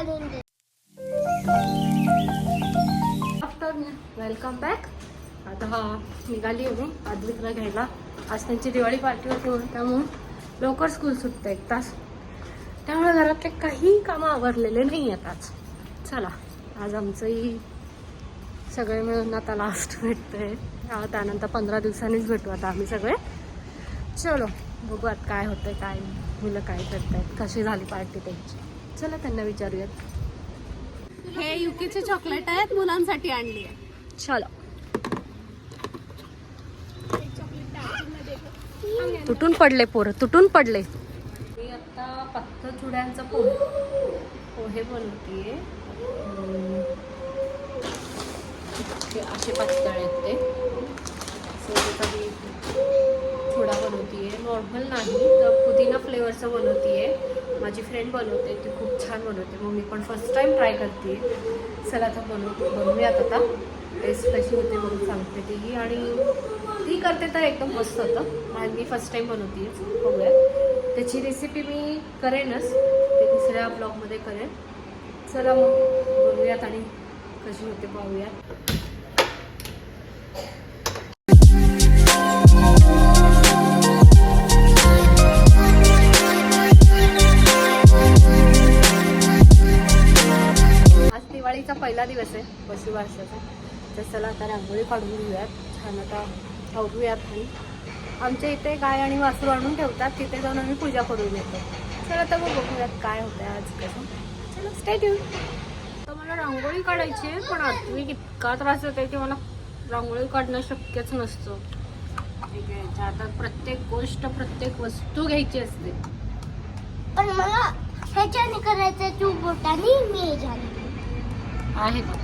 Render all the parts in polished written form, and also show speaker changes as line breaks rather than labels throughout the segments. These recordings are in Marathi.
आणून दे.
Welcome back. आता निघाली आहे मी आद्विकला घ्यायला. आज त्यांची दिवाळी पार्टी होती त्यामुळे लवकर स्कूल सुटतं 1 तास. त्यामुळे घरातले काही कामं आवरलेले नाही आहेत आज. चला आज आमचंही सगळे मिळून आता लास्ट भेटतंय. त्यानंतर 15 दिवसांनीच भेटू आता आम्ही सगळे. चलो बघू आता काय होतंय, काय मुलं काय करतायत, कशी झाली पार्टी त्यांची. चला त्यांना विचारूयात.
हे युकीचे चॉकलेट आहेत, मुलांसाठी आणली आहे.
चलो तुटून पडले पोरं, तुटून पडले. मी आता पत्त चुड्यांचा पोहे बनवते. असे पातळ आहेत ते. कधी चुडा बनवते, नॉर्मल नाही तर पुदिना फ्लेवरचं बनवते. माझी फ्रेंड बनवते, ती खूप छान बनवते. मग मी पण फर्स्ट टाइम ट्राय करते. चला आता बनवूयात. आता टेस्ट कशी होते म्हणून सांगते ती. आणि ती करते तर एकदम मस्त होतं. आणि मी फर्स्ट टाइम बनवते. बघूयात त्याची रेसिपी मी करेनच, ते दुसऱ्या ब्लॉगमध्ये करेन. चला मग बनवूयात आणि कशी होते पाहूयात. दिवाळीचा पहिला दिवस आहे, पशु वर्षाचा. तर चला आता रांगोळी काढून घेऊयात. छान आता आवरूयात. आणि आमच्या इथे गाय आणि वासरू आणून ठेवतात, तिथे जाऊन आम्ही पूजा करून येतो. चला तर मग बघूयात काय होतं आज कसं. चला स्टे ट्यून. तर मला रांगोळी काढायची आहे, पण आत्विक इतका त्रास होतो की मला रांगोळी काढणं शक्यच नसतं. ठीक आहे, आता प्रत्येक गोष्ट, प्रत्येक वस्तू घ्यायची असते.
पण मला ह्याच्याने करायचं, तू बोटाने, मी ह्याच्याने.
आहे का?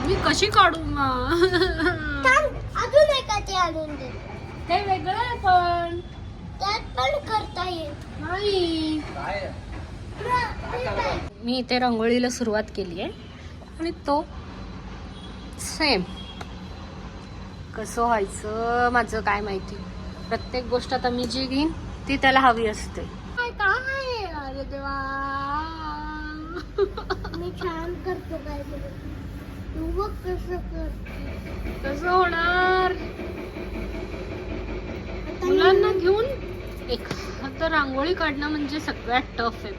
मी कशी काढू मग?
अजून एका ते आणून दे.
ते वेगळं आहे पण
त्यात पण करता येईल.
नाही. मी इथे रांगोळीला सुरुवात केली आहे आणि तो सेम कसं व्हायचं माझं काय माहिती. प्रत्येक गोष्ट आता मी जी घेईन ती त्याला हवी असते.
काय अरे देवा, मी छान करतो काय तू बघ कसं कर.
कसं होणार? मुलांना घेऊन एखादं रांगोळी काढणं म्हणजे सगळ्यात टफ आहे,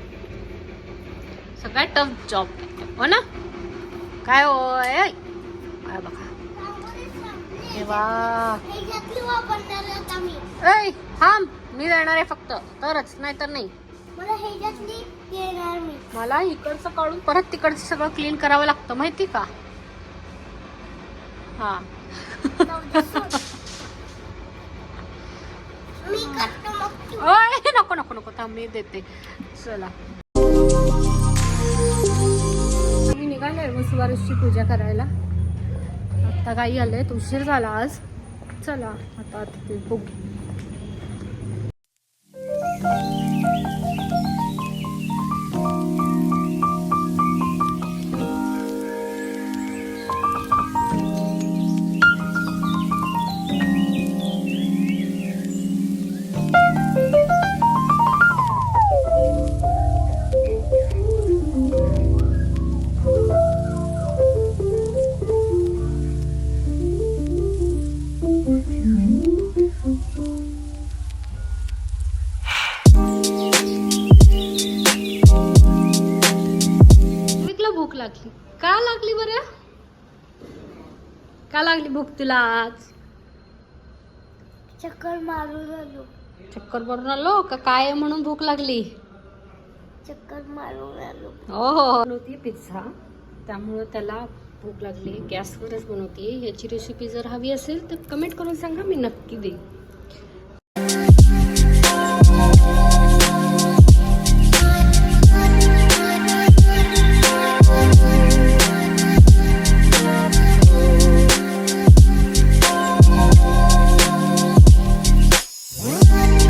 सगळ्यात टफ जॉब हो ना. काय होय बघा ऐ थांब, मी देणार आहे फक्त तरच, नाही तर नाही. मला इकडचं काढून परत तिकडचं सगळं क्लीन करावं लागतं माहिती का. हा नको नको नको थांब, मी देते. चला मी निघाले वसुबारसची पूजा करायला. आता काही आलंय, उशीर झाला आज. चला आता ते बघू. भूक लागली का? लागली बरं का लागली भूक तुला आज?
चक्कर मारून आलो.
चक्कर मारून आलो का काय म्हणून भूक लागली?
चक्कर मारून आलो.
हो बनवते पिझ्झा, त्यामुळं त्याला भूक लागली. गॅसवरच बनवते. याची रेसिपी जर हवी असेल तर कमेंट करून सांगा, मी नक्की देईन.